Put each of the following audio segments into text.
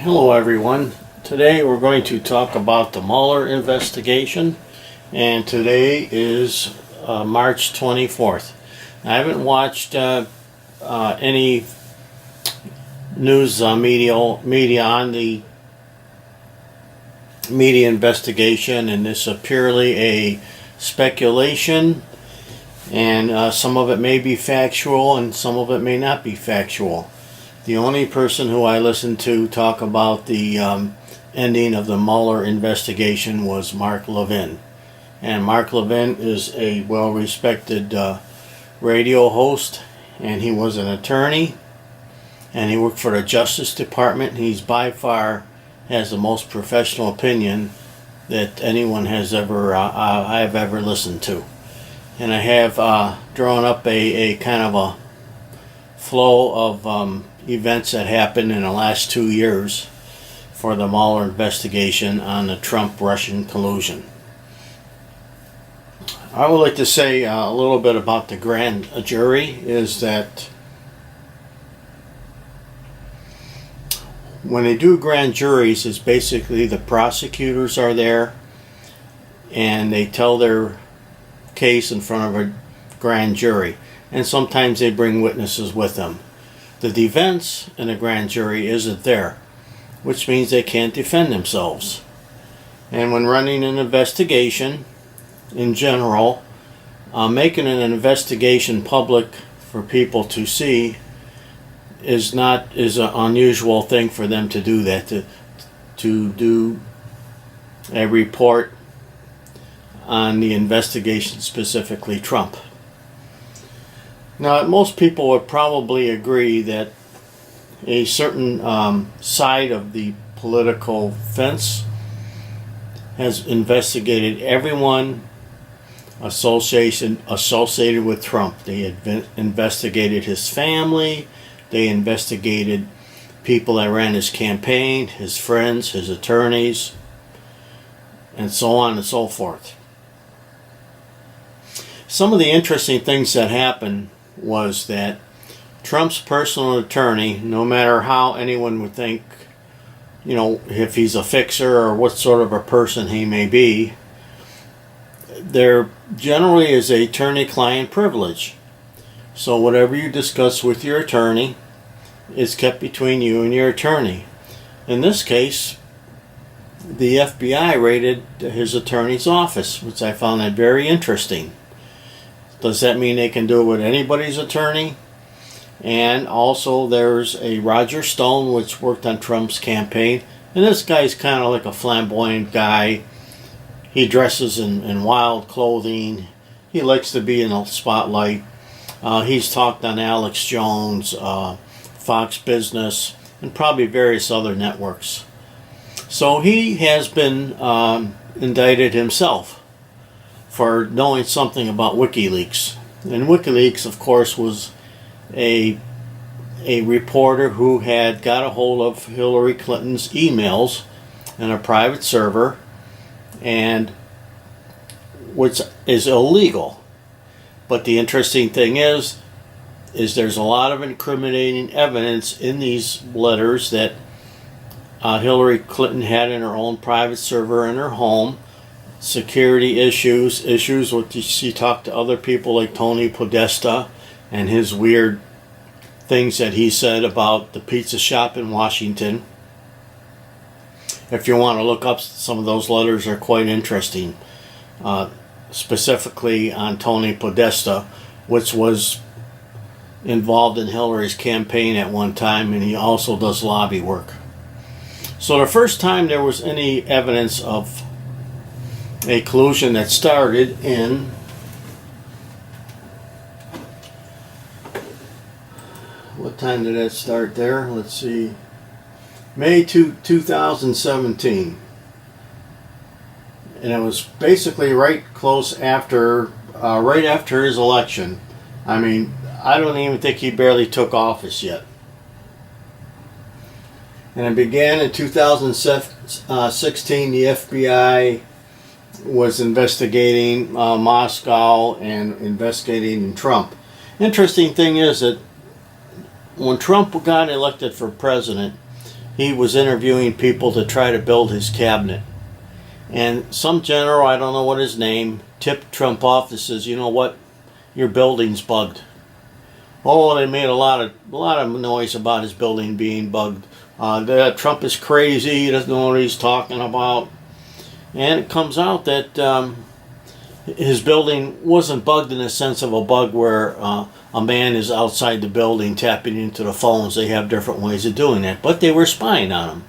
Hello everyone. Today we're going to talk about the Mueller investigation, and today is March 24th. I haven't watched any news media on the media investigation, and this is purely a speculation, and some of it may be factual and some of it may not be factual. The only person who I listened to talk about the ending of the Mueller investigation was Mark Levin. And Mark Levin is a well-respected radio host, and he was an attorney, and he worked for the Justice Department. He's by far has the most professional opinion that anyone has ever I've ever listened to. And I have drawn up a kind of a flow of events that happened in the last 2 years for the Mueller investigation on the Trump-Russian collusion. I would like to say a little bit about the grand jury is that when they do grand juries, it's basically the prosecutors are there and they tell their case in front of a grand jury, and sometimes they bring witnesses with them. The defense in a grand jury isn't there, which means they can't defend themselves. And when running an investigation, in general, making an investigation public for people to see is an unusual thing for them to do that, to do a report on the investigation, specifically Trump. Now, most people would probably agree that a certain side of the political fence has investigated everyone associated with Trump. They investigated his family, they investigated people that ran his campaign, his friends, his attorneys, and so on and so forth. Some of the interesting things that happened was that Trump's personal attorney, no matter how anyone would think, if he's a fixer or what sort of a person he may be, there generally is a attorney-client privilege. So whatever you discuss with your attorney is kept between you and your attorney. In this case, the FBI raided his attorney's office, which I found that very interesting. Does that mean they can do it with anybody's attorney? And also there's a Roger Stone, which worked on Trump's campaign. And this guy's kind of like a flamboyant guy. He dresses in wild clothing. He likes to be in the spotlight. He's talked on Alex Jones, Fox Business, and probably various other networks. So he has been indicted himself for knowing something about WikiLeaks. And WikiLeaks, of course, was a reporter who had got a hold of Hillary Clinton's emails in a private server, and which is illegal. But the interesting thing is there's a lot of incriminating evidence in these letters that Hillary Clinton had in her own private server in her home. Security issues with she talked to other people like Tony Podesta and his weird things that he said about the pizza shop in Washington. If you want to look up some of those letters, are quite interesting. Specifically on Tony Podesta, which was involved in Hillary's campaign at one time, and he also does lobby work. So the first time there was any evidence of a collusion that started in what time did that start there? Let's see. May 2017. And it was basically right after his election. I mean, I don't even think he barely took office yet. And it began in 2016. The FBI was investigating Moscow and investigating Trump. Interesting thing is that when Trump got elected for president, he was interviewing people to try to build his cabinet. And some general, I don't know what his name, tipped Trump off and says, you know what, your building's bugged. Oh, they made a lot of noise about his building being bugged. Trump is crazy, he doesn't know what he's talking about. And it comes out that his building wasn't bugged in the sense of a bug where a man is outside the building tapping into the phones. They have different ways of doing that. But they were spying on him.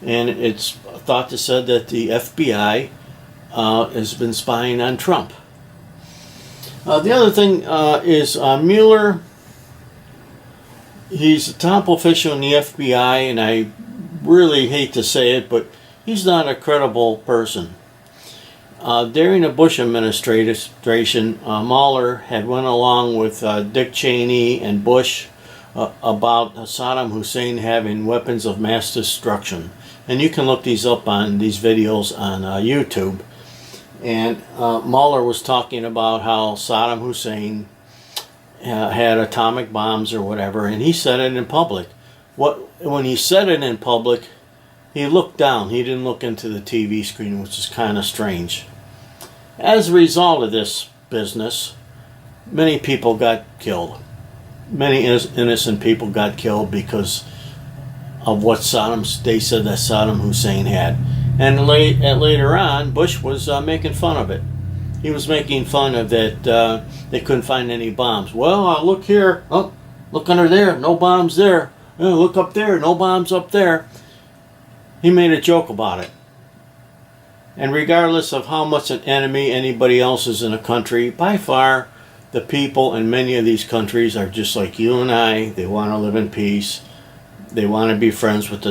And it's thought to said that the FBI has been spying on Trump. The other thing is Mueller. He's a top official in the FBI, and I really hate to say it, but he's not a credible person. During the Bush administration, Mueller had went along with Dick Cheney and Bush about Saddam Hussein having weapons of mass destruction. And you can look these up on these videos on YouTube. And Mueller was talking about how Saddam Hussein had atomic bombs or whatever, and he said it in public. When he said it in public, he looked down. He didn't look into the TV screen, which is kind of strange. As a result of this business, many people got killed. Many innocent people got killed because of what they said that Saddam Hussein had. And later on, Bush was making fun of it. He was making fun of that they couldn't find any bombs. Well, look here. Oh, look under there. No bombs there. Oh, look up there. No bombs up there. He made a joke about it. And regardless of how much an enemy anybody else is in a country, by far, the people in many of these countries are just like you and I. They want to live in peace. They want to be friends with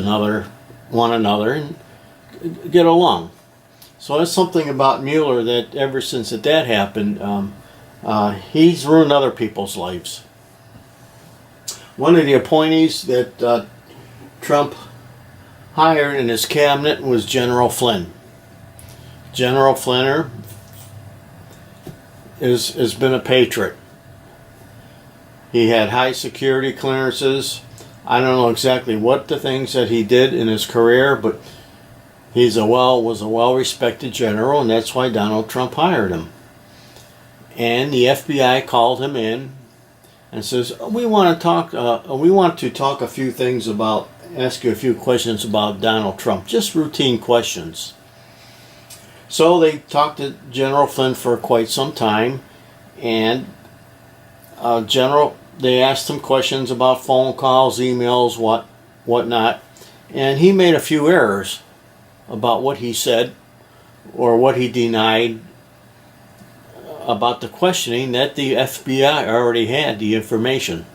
one another and get along. So that's something about Mueller that ever since that happened, he's ruined other people's lives. One of the appointees that Trump hired in his cabinet was General Flynn. General Flynn has been a patriot. He had high security clearances. I don't know exactly what the things that he did in his career, but was a well-respected general, and that's why Donald Trump hired him. And the FBI called him in and says, we want to talk a few things about, ask you a few questions about Donald Trump, just routine questions. So they talked to General Flynn for quite some time, and they asked him questions about phone calls, emails, whatnot, and he made a few errors about what he said or what he denied about the questioning that the FBI already had the information.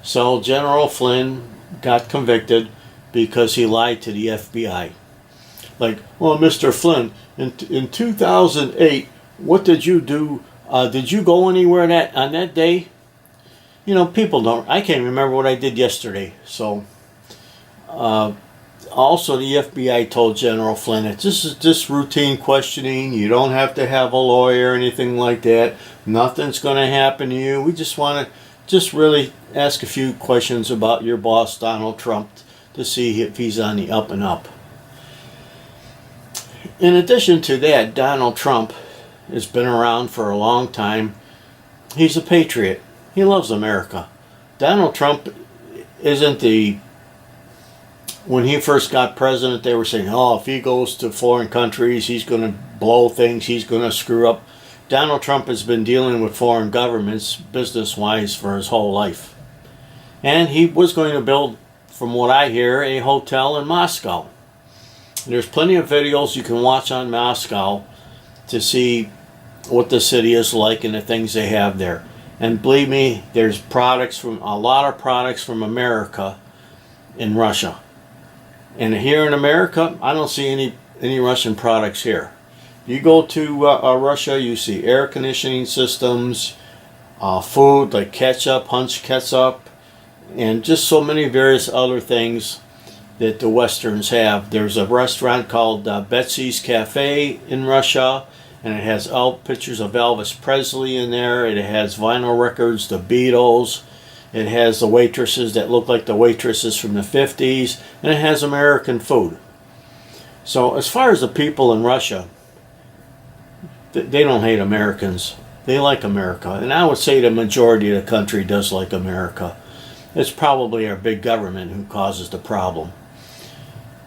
So General Flynn got convicted because he lied to the FBI. Like, well, Mr. Flynn, in 2008, what did you do? Did you go anywhere on that day? You know, people don't. I can't remember what I did yesterday. So, also the FBI told General Flynn that this is just routine questioning. You don't have to have a lawyer or anything like that. Nothing's going to happen to you. We just want to really ask a few questions about your boss, Donald Trump, to see if he's on the up and up. In addition to that, Donald Trump has been around for a long time. He's a patriot. He loves America. Donald Trump isn't when he first got president, they were saying, oh, if he goes to foreign countries, he's going to blow things, he's going to screw up. Donald Trump has been dealing with foreign governments business-wise for his whole life. And he was going to build, from what I hear, a hotel in Moscow. There's plenty of videos you can watch on Moscow to see what the city is like and the things they have there. And believe me, there's a lot of products from America in Russia. And here in America, I don't see any Russian products here. You go to Russia, you see air conditioning systems, food like ketchup, Hunch ketchup, and just so many various other things that the Westerns have. There's a restaurant called Betsy's Cafe in Russia, and it has pictures of Elvis Presley in there. It has vinyl records, the Beatles, It has the waitresses that look like the waitresses from the 50s, and it has American food. So as far as the people in Russia, they don't hate Americans. They like America. And I would say the majority of the country does like America. It's probably our big government who causes the problem.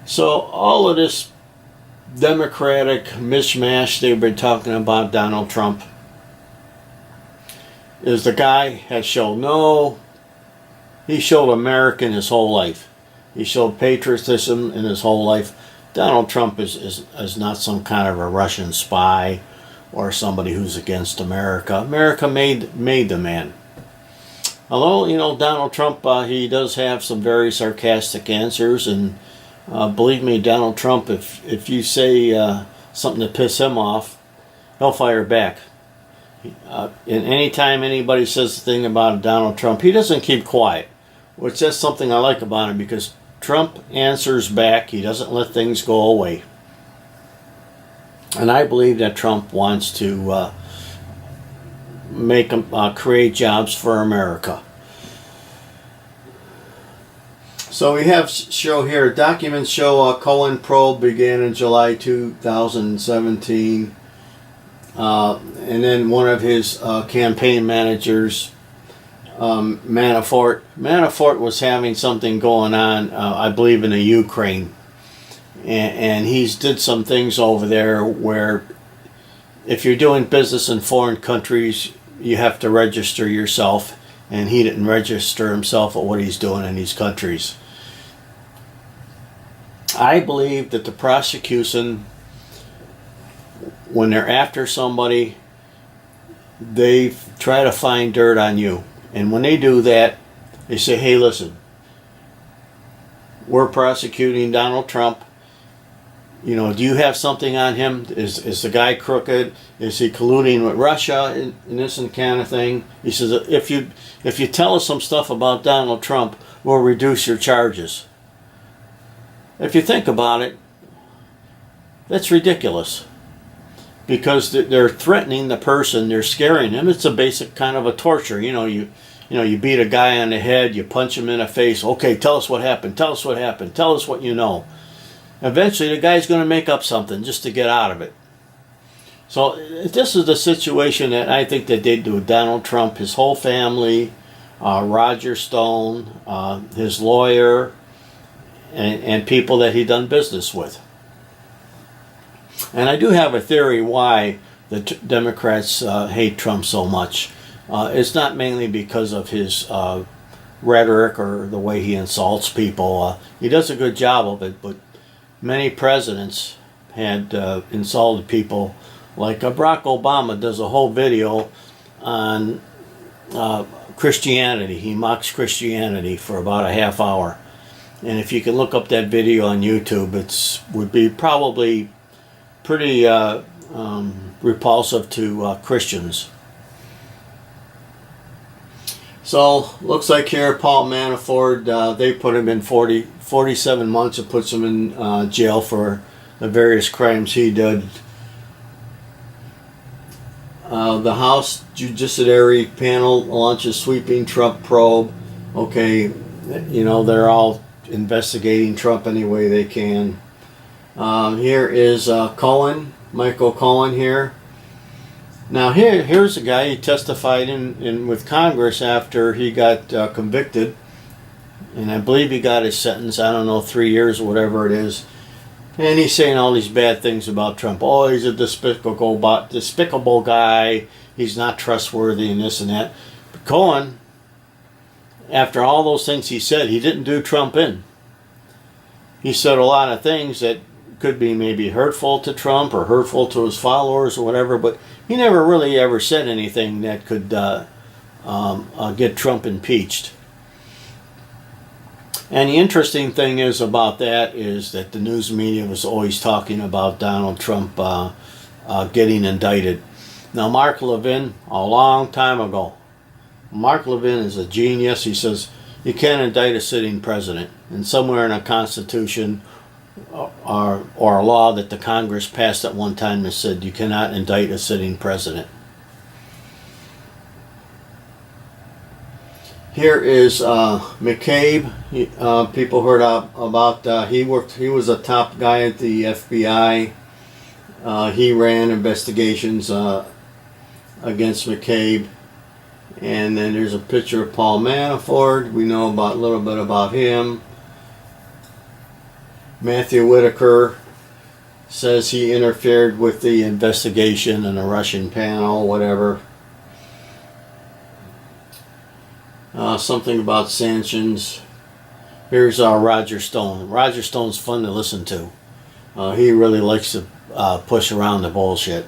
So all of this Democratic mishmash they've been talking about Donald Trump is the guy has shown he showed American his whole life. He showed patriotism in his whole life. Donald Trump is not some kind of a Russian spy or somebody who's against America. America made the man. Although, you know, Donald Trump, he does have some very sarcastic answers, and believe me, Donald Trump, if you say something to piss him off, he'll fire back. And anytime anybody says a thing about Donald Trump, he doesn't keep quiet, which that's something I like about him, because Trump answers back. He doesn't let things go away. And I believe that Trump wants to create jobs for America. So we have show here, documents show Cohen probe began in July 2017. And then one of his campaign managers, Manafort was having something going on, I believe in the Ukraine. And he's did some things over there where if you're doing business in foreign countries, you have to register yourself. And he didn't register himself at what he's doing in these countries. I believe that the prosecution, when they're after somebody, they try to find dirt on you. And when they do that, they say, hey, listen, we're prosecuting Donald Trump. You know, do you have something on him? Is the guy crooked? Is he colluding with Russia in this and kind of thing? He says, if you tell us some stuff about Donald Trump, we'll reduce your charges. If you think about it, that's ridiculous. Because they're threatening the person, they're scaring him. It's a basic kind of a torture. You beat a guy on the head, you punch him in the face. Okay, tell us what happened. Tell us what happened. Tell us what you know. Eventually, the guy's going to make up something just to get out of it. So this is the situation that I think that they do. Donald Trump, his whole family, Roger Stone, his lawyer, and people that he done business with. And I do have a theory why the Democrats hate Trump so much. It's not mainly because of his rhetoric or the way he insults people. He does a good job of it, but many presidents had insulted people. Like Barack Obama does a whole video on Christianity. He mocks Christianity for about a half hour. And if you can look up that video on YouTube, it would be probably pretty repulsive to Christians. So, looks like here Paul Manafort, they put him in 47 months. It puts him in jail for the various crimes he did. The House Judiciary Panel launches sweeping Trump probe. Okay, they're all investigating Trump any way they can. Here is Michael Cohen here. Now here's a guy, he testified in with Congress after he got convicted, and I believe he got his sentence, I don't know, 3 years or whatever it is, and he's saying all these bad things about Trump. Oh, he's a despicable guy, he's not trustworthy and this and that. But Cohen, after all those things he said, he didn't do Trump in. He said a lot of things that could be maybe hurtful to Trump or hurtful to his followers or whatever, but he never really ever said anything that could get Trump impeached. And the interesting thing is about that is that the news media was always talking about Donald Trump getting indicted. Now, Mark Levin, a long time ago, Mark Levin is a genius. He says you can't indict a sitting president. And somewhere in a constitution or a law that the Congress passed at one time that said you cannot indict a sitting president. Here is McCabe. People heard about he was a top guy at the FBI. He ran investigations against McCabe. And then there's a picture of Paul Manafort. We know about a little bit about him. Matthew Whitaker says he interfered with the investigation in a Russian panel, whatever. Something about sanctions. Here's Roger Stone. Roger Stone's fun to listen to. He really likes to push around the bullshit.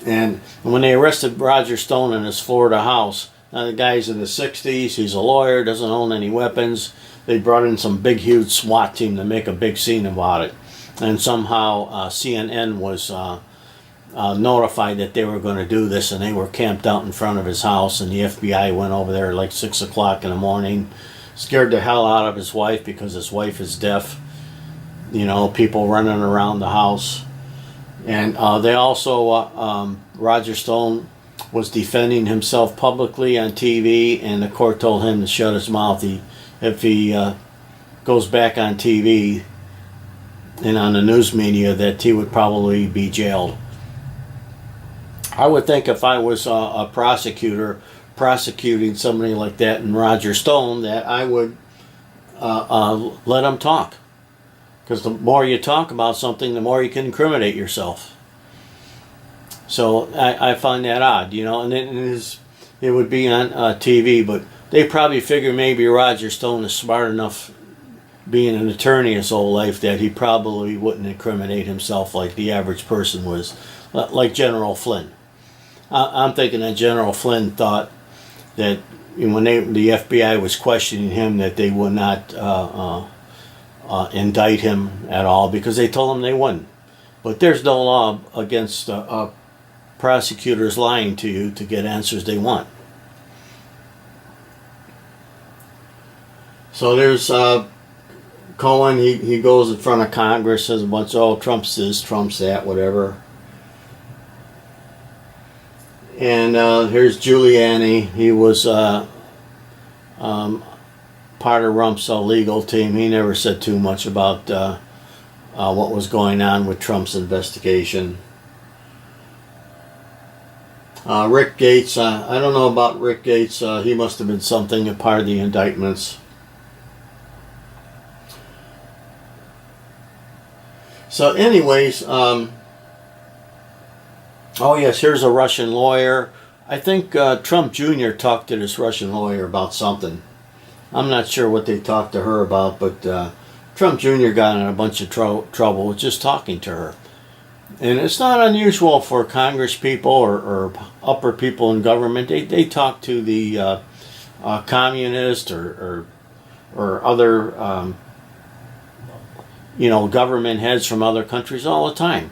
And when they arrested Roger Stone in his Florida house, now the guy's in the 60s, he's a lawyer, doesn't own any weapons. They brought in some big, huge SWAT team to make a big scene about it. And somehow CNN was notified that they were going to do this, and they were camped out in front of his house, and the FBI went over there like 6 o'clock in the morning, scared the hell out of his wife because his wife is deaf. You know, people running around the house. And they also, Roger Stone was defending himself publicly on TV, and the court told him to shut his mouth. If he goes back on TV and on the news media, that he would probably be jailed. I would think if I was a prosecutor prosecuting somebody like that and Roger Stone, that I would let him talk. Because the more you talk about something, the more you can incriminate yourself. So I find that odd, you know, and it would be on TV, but they probably figure maybe Roger Stone is smart enough, being an attorney his whole life, that he probably wouldn't incriminate himself like the average person was, like General Flynn. I'm thinking that General Flynn thought that when the FBI was questioning him, that they would not indict him at all, because they told him they wouldn't. But there's no law against prosecutors lying to you to get answers they want. So there's Cohen. He goes in front of Congress, says a bunch of, oh, Trump's this, Trump's that, whatever. And here's Giuliani. He was part of Trump's legal team. He never said too much about what was going on with Trump's investigation. Rick Gates, I don't know about Rick Gates. He must have been something, a part of the indictments. So anyways, oh yes, here's a Russian lawyer. I think Trump Jr. talked to this Russian lawyer about something. I'm not sure what they talked to her about, but Trump Jr. got in a bunch of trouble with just talking to her. And it's not unusual for Congress people or upper people in government. They talk to the communist or other government heads from other countries all the time.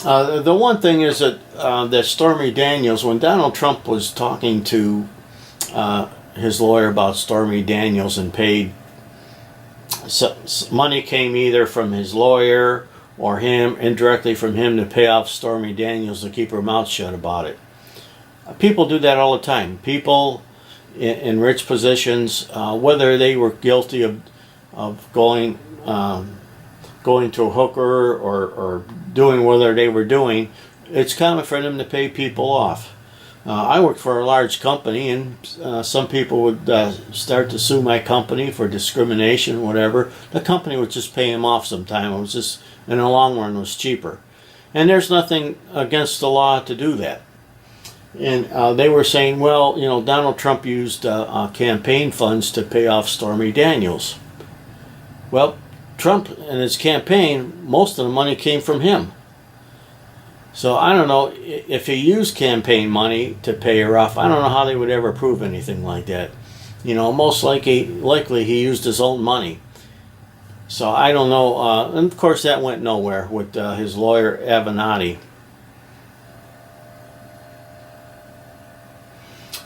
The one thing is that Stormy Daniels, when Donald Trump was talking to his lawyer about Stormy Daniels and paid, money came either from his lawyer or him, indirectly from him, to pay off Stormy Daniels to keep her mouth shut about it. People do that all the time. People in rich positions, whether they were guilty of going to a hooker or doing whatever they were doing, it's common for them to pay people off. I worked for a large company, and some people would start to sue my company for discrimination, whatever. The company would just pay him off sometime. It was just, in the long run, was cheaper. And there's nothing against the law to do that. And they were saying, well, Donald Trump used campaign funds to pay off Stormy Daniels. Well, Trump and his campaign, most of the money came from him. So I don't know if he used campaign money to pay her off. I don't know how they would ever prove anything like that. Most likely he used his own money. So I don't know. And of course that went nowhere with his lawyer Avenatti.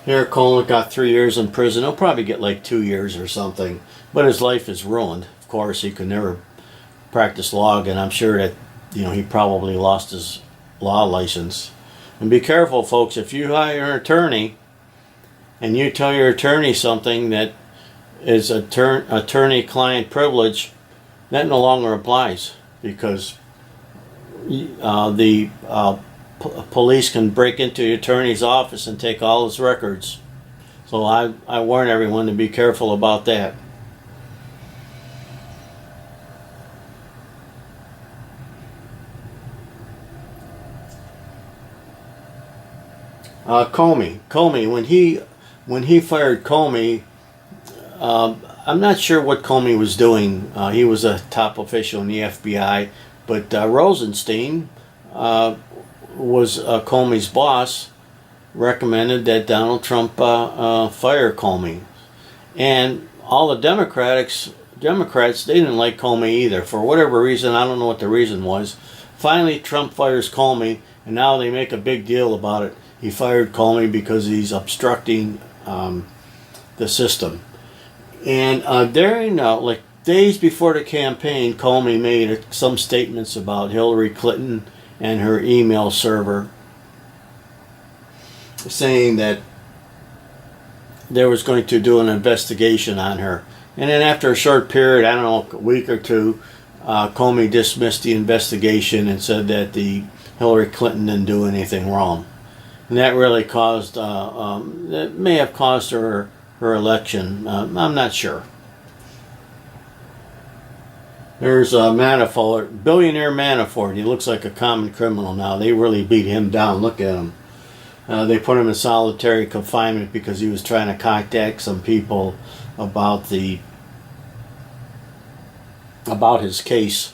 Here, Cohen got 3 years in prison. He'll probably get like 2 years or something. But his life is ruined. Of course, he could never practice law again. I'm sure that he probably lost his law license. And be careful, folks, if you hire an attorney and you tell your attorney something that is attorney-client privilege, that no longer applies, because the police can break into the attorney's office and take all his records. So I warn everyone to be careful about that. Comey, when he fired Comey, I'm not sure what Comey was doing. He was a top official in the FBI, but Rosenstein was Comey's boss, recommended that Donald Trump fire Comey. And all the Democrats, they didn't like Comey either. For whatever reason, I don't know what the reason was. Finally, Trump fires Comey, and now they make a big deal about it. He fired Comey because he's obstructing the system. And during, like days before the campaign, Comey made some statements about Hillary Clinton and her email server, saying that there was going to do an investigation on her. And then after a short period, I don't know, a week or two, Comey dismissed the investigation and said that the Hillary Clinton didn't do anything wrong. And that really caused, that may have caused her election. I'm not sure. There's Manafort, billionaire Manafort. He looks like a common criminal now. They really beat him down. Look at him. They put him in solitary confinement because he was trying to contact some people about his case.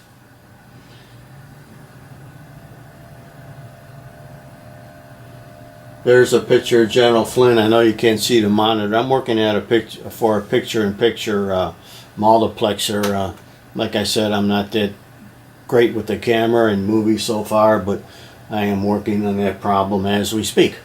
There's a picture of General Flynn. I know you can't see the monitor. I'm working at a picture-in-picture multiplexer. Like I said, I'm not that great with the camera and movies so far, but I am working on that problem as we speak.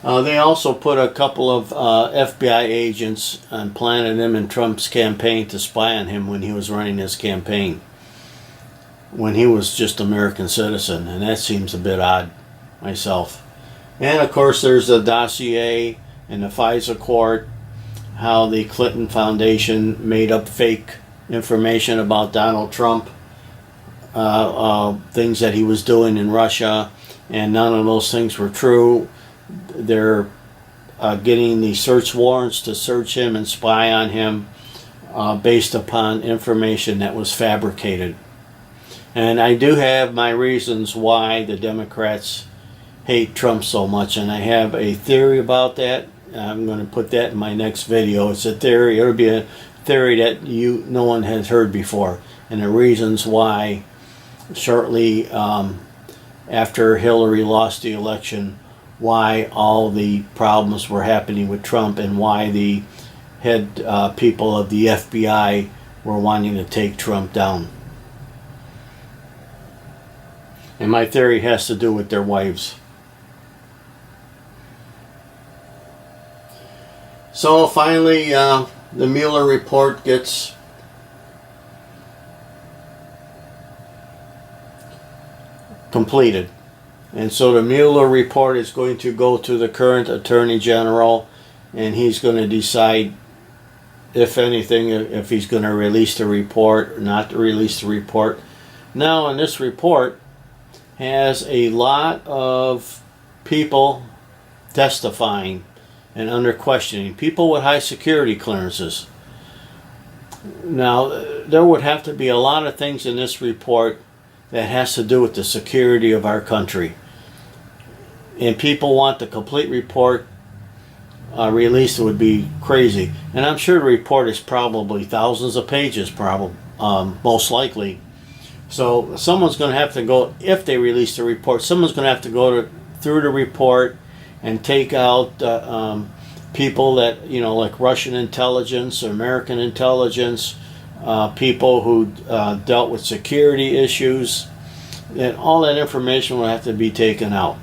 They also put a couple of FBI agents and planted them in Trump's campaign to spy on him when he was running his campaign, when he was just an American citizen, and that seems a bit odd myself. And of course there's the dossier in the FISA court, how the Clinton Foundation made up fake information about Donald Trump, things that he was doing in Russia, and none of those things were true. They're getting the search warrants to search him and spy on him based upon information that was fabricated. And I do have my reasons why the Democrats hate Trump so much, and I have a theory about that. I'm going to put that in my next video. It's a theory. It'll be a theory that no one has heard before, and the reasons why shortly after Hillary lost the election, why all the problems were happening with Trump, and why the head people of the FBI were wanting to take Trump down. And my theory has to do with their wives. So finally, the Mueller report gets completed. And so the Mueller report is going to go to the current Attorney General, and he's going to decide, if anything, if he's going to release the report or not to release the report. Now, in this report has a lot of people testifying and under questioning, people with high security clearances. Now, there would have to be a lot of things in this report that has to do with the security of our country. And people want the complete report released. It would be crazy. And I'm sure the report is probably thousands of pages, most likely. So someone's going to have to go, if they release the report, someone's going to have to go through the report and take out people that, like Russian intelligence or American intelligence, people who dealt with security issues, and all that information will have to be taken out.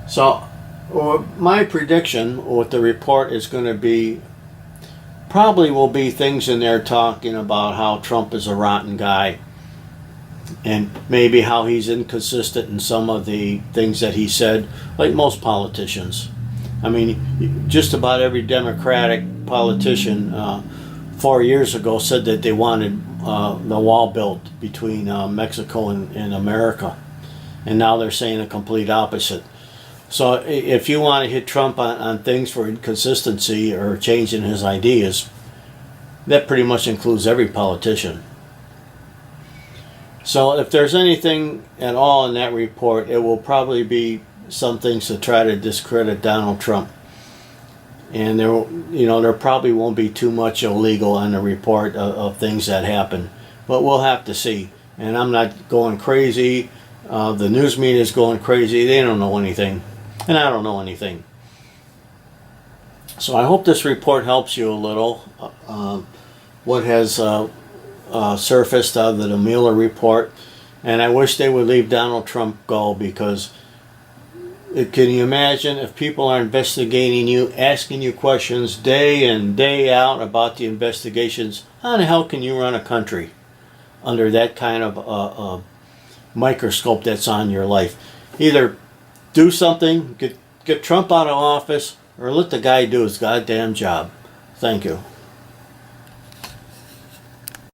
So my prediction with the report is going to be probably will be things in there talking about how Trump is a rotten guy, and maybe how he's inconsistent in some of the things that he said, like most politicians. I mean, just about every Democratic politician 4 years ago said that they wanted the wall built between Mexico and America. And now they're saying the complete opposite. So if you want to hit Trump on things for inconsistency or changing his ideas, that pretty much includes every politician. So if there's anything at all in that report, it will probably be some things to try to discredit Donald Trump. And there probably won't be too much illegal on the report of things that happen. But we'll have to see. And I'm not going crazy. The news media is going crazy. They don't know anything. And I don't know anything. So I hope this report helps you a little. What has surfaced out of the Mueller report. And I wish they would leave Donald Trump go, because can you imagine if people are investigating you, asking you questions day in, day out about the investigations? How the hell can you run a country under that kind of microscope that's on your life? Either do something, get Trump out of office, or let the guy do his goddamn job. Thank you.